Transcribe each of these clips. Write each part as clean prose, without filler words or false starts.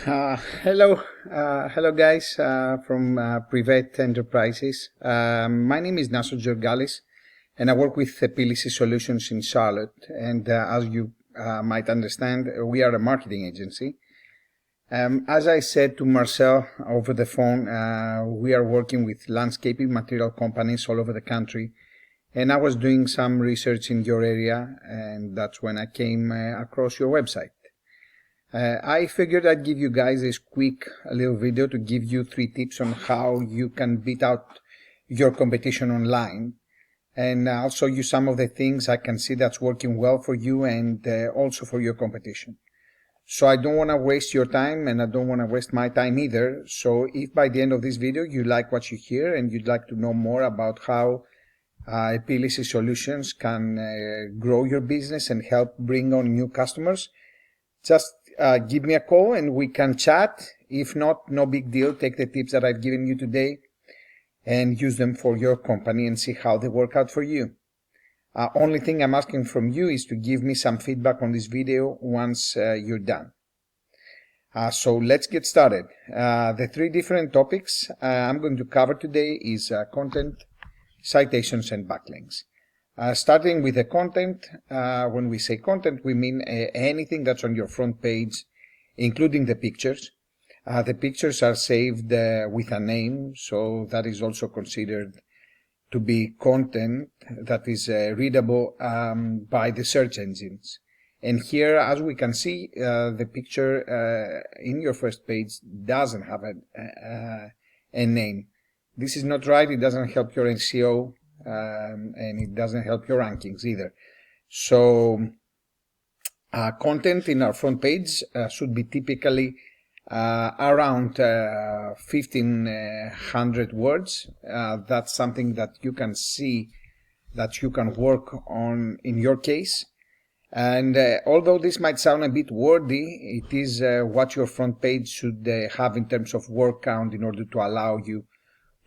Hello guys from Privette Enterprises. My name is Naso Georgalis and I work with Epilysis Solutions in Charlotte. And as you might understand, we are a marketing agency. As I said to Marcel over the phone, we are working with landscaping material companies all over the country. And I was doing some research in your area, and that's when I came across your website. I figured I'd give you guys this quick little video to give you 3 tips on how you can beat out your competition online. And I'll show you some of the things I can see that's working well for you and also for your competition. So I don't want to waste your time and I don't want to waste my time either. So if by the end of this video you like what you hear and you'd like to know more about how Epilysis Solutions can grow your business and help bring on new customers, just give me a call and we can chat. If not, no big deal. Take the tips that I've given you today and use them for your company and see how they work out for you. Only thing I'm asking from you is to give me some feedback on this video once you're done. So let's get started. The 3 different topics I'm going to cover today is content, citations, and backlinks. Starting with the content, when we say content, we mean anything that's on your front page, including the pictures. The pictures are saved with a name, so that is also considered to be content that is readable by the search engines. And here, as we can see, the picture in your first page doesn't have a name. This is not right. It doesn't help your SEO. And it doesn't help your rankings either. So content in our front page should be typically around 1500 words. That's something that you can see that you can work on in your case. And although this might sound a bit wordy, it is what your front page should have in terms of word count in order to allow you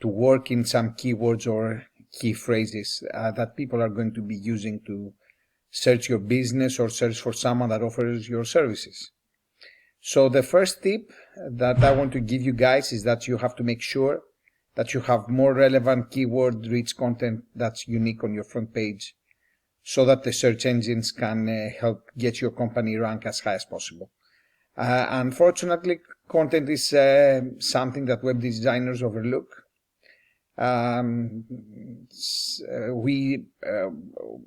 to work in some keywords or key phrases that people are going to be using to search your business or search for someone that offers your services. So the first tip that I want to give you guys is that you have to make sure that you have more relevant keyword rich content that's unique on your front page so that the search engines can help get your company rank as high as possible. Unfortunately, content is something that web designers overlook.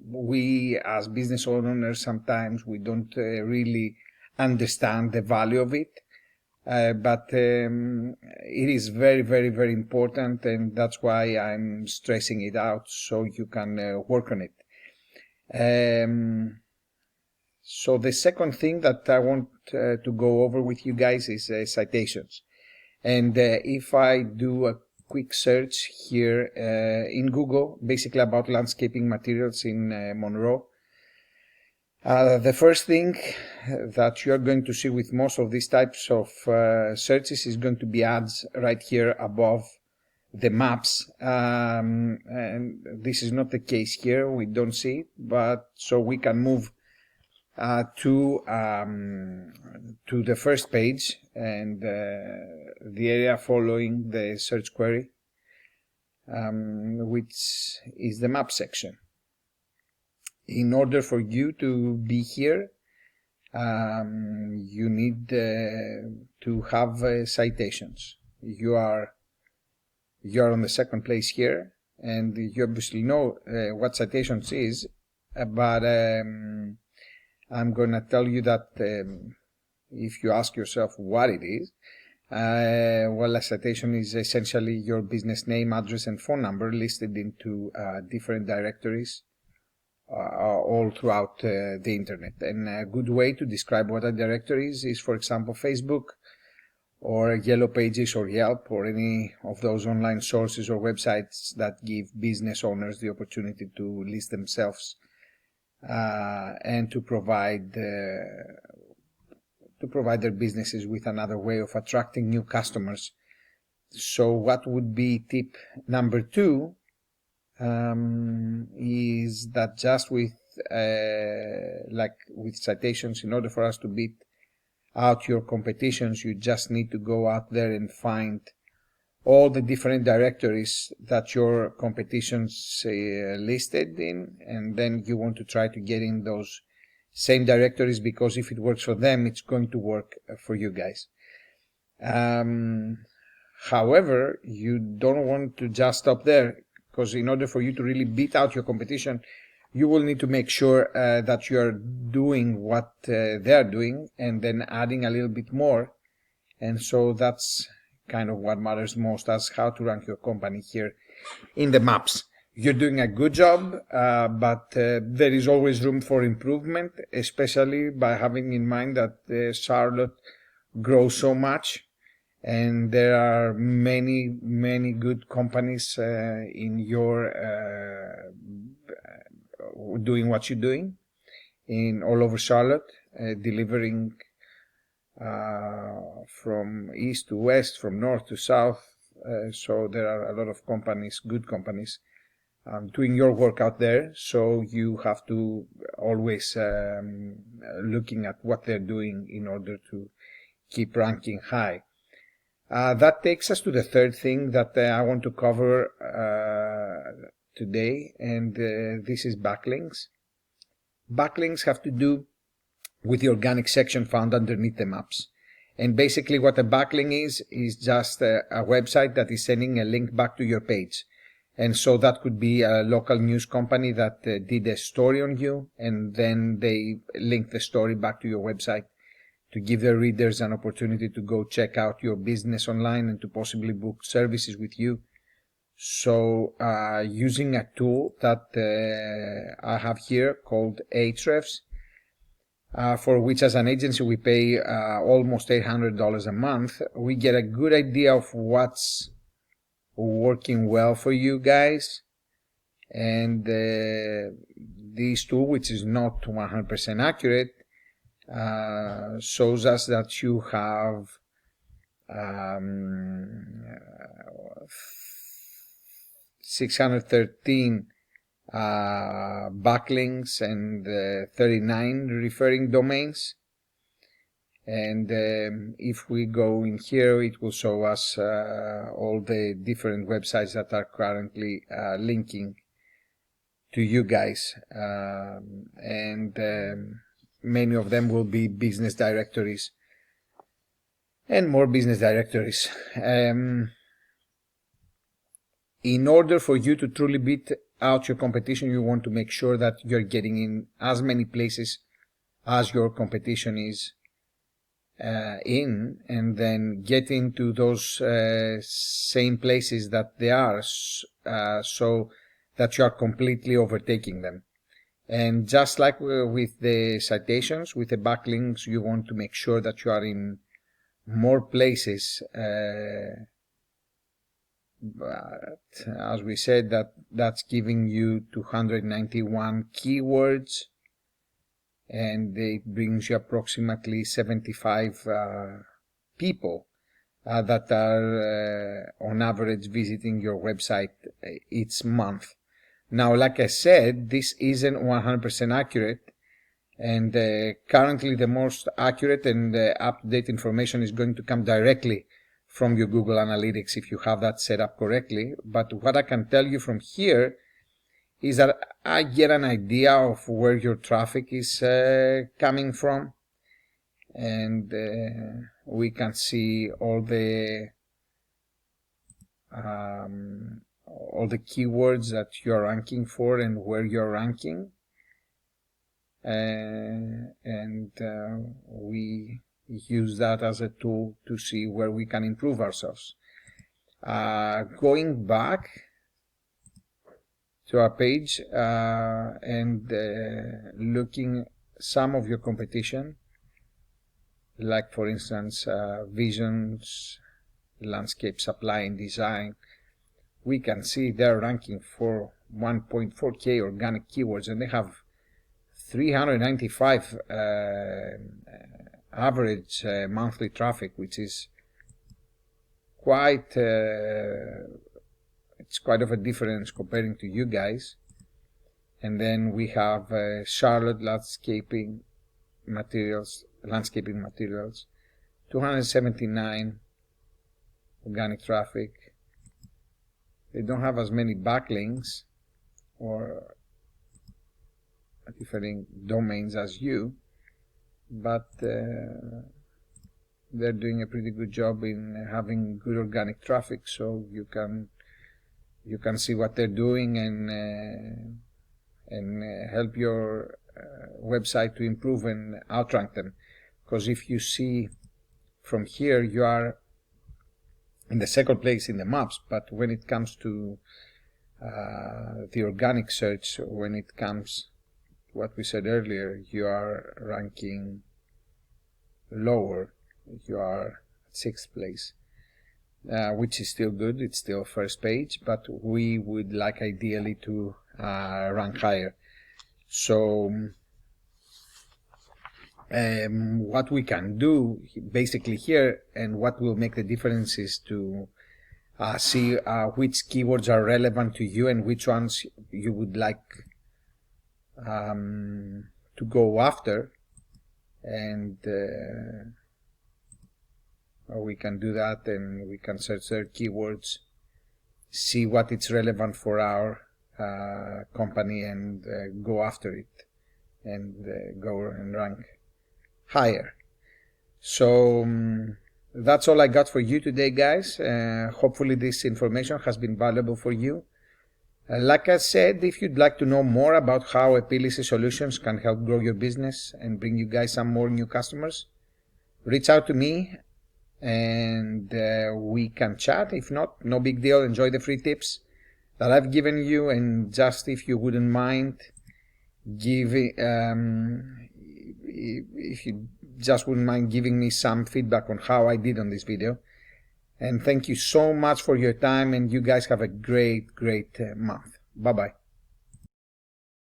We as business owners sometimes we don't really understand the value of it, but it is very, very, very important, and that's why I'm stressing it out so you can work on it. So the second thing that I want to go over with you guys is citations. And if I do a quick search here in Google, basically about landscaping materials in Monroe, the first thing that you're going to see with most of these types of searches is going to be ads right here above the maps, and this is not the case here. We don't see it, but so we can move to the first page and the area following the search query, which is the map section. In order for you to be here, you need to have citations. You are on the second place here, and you obviously know what citations is, but I'm going to tell you that if you ask yourself what it is, well, a citation is essentially your business name, address, and phone number listed into different directories all throughout the internet. And a good way to describe what a directory is, for example, Facebook or Yellow Pages or Yelp or any of those online sources or websites that give business owners the opportunity to list themselves and to provide their businesses with another way of attracting new customers. So what would be tip number 2 is that just with citations, in order for us to beat out your competitions, you just need to go out there and find all the different directories that your competitions listed in, and then you want to try to get in those same directories, because if it works for them, it's going to work for you guys. However, you don't want to just stop there, because in order for you to really beat out your competition, you will need to make sure that you are doing what they are doing, and then adding a little bit more. And so that's kind of what matters most, as how to rank your company here in the maps. You're doing a good job, but there is always room for improvement, especially by having in mind that Charlotte grows so much, and there are many good companies in your doing what you're doing in all over Charlotte, delivering from east to west, from north to south. So there are a lot of companies, good companies, doing your work out there. So you have to always looking at what they're doing in order to keep ranking high. That takes us to the third thing that I want to cover today, and this is backlinks. Backlinks have to do with the organic section found underneath the maps. And basically what a backlink is just a website that is sending a link back to your page. And so that could be a local news company that did a story on you, and then they link the story back to your website to give their readers an opportunity to go check out your business online and to possibly book services with you. So using a tool that I have here called Ahrefs, for which as an agency we pay almost $800 a month, we get a good idea of what's working well for you guys. And this tool, which is not 100% accurate, shows us that you have 613 backlinks and 39 referring domains. And if we go in here, it will show us all the different websites that are currently linking to you guys, and many of them will be business directories and more business directories. In order for you to truly beat out your competition, you want to make sure that you're getting in as many places as your competition is in, and then get into those same places that they are, so that you are completely overtaking them. And just like with the citations, with the backlinks, you want to make sure that you are in more places. But as we said, that's giving you 291 keywords, and it brings you approximately 75 people that are on average visiting your website each month. Now, like I said, this isn't 100% accurate, and currently the most accurate and up-to-date information is going to come directly from your Google Analytics if you have that set up correctly. But what I can tell you from here is that I get an idea of where your traffic is coming from, and we can see all the keywords that you're ranking for and where you're ranking, and we use that as a tool to see where we can improve ourselves. Going back to our page and looking some of your competition, like for instance Visions, Landscape Supply and Design, we can see they're ranking for 1.4k organic keywords, and they have 395 average monthly traffic, which is quite it's quite of a difference comparing to you guys. And then we have Charlotte landscaping materials, 279 organic traffic. They don't have as many backlinks or different domains as you, but they're doing a pretty good job in having good organic traffic, so you can see what they're doing and help your website to improve and outrank them. Because if you see from here, you are in the second place in the maps, but when it comes to the organic search, when it comes to what we said earlier, you are ranking lower. You are at 6th place, which is still good. It's still first page, but we would like ideally to rank higher. So what we can do basically here, and what will make the difference, is to see which keywords are relevant to you and which ones you would like to go after, and we can do that, and we can search their keywords, see what is relevant for our company, and go after it, and go and rank higher. So that's all I got for you today, guys. Hopefully this information has been valuable for you. Like I said, if you'd like to know more about how Epilysis Solutions can help grow your business and bring you guys some more new customers, reach out to me and we can chat. If not, no big deal. Enjoy the free tips that I've given you, and just if you wouldn't mind giving me some feedback on how I did on this video. And thank you so much for your time, and you guys have a great month. Bye bye.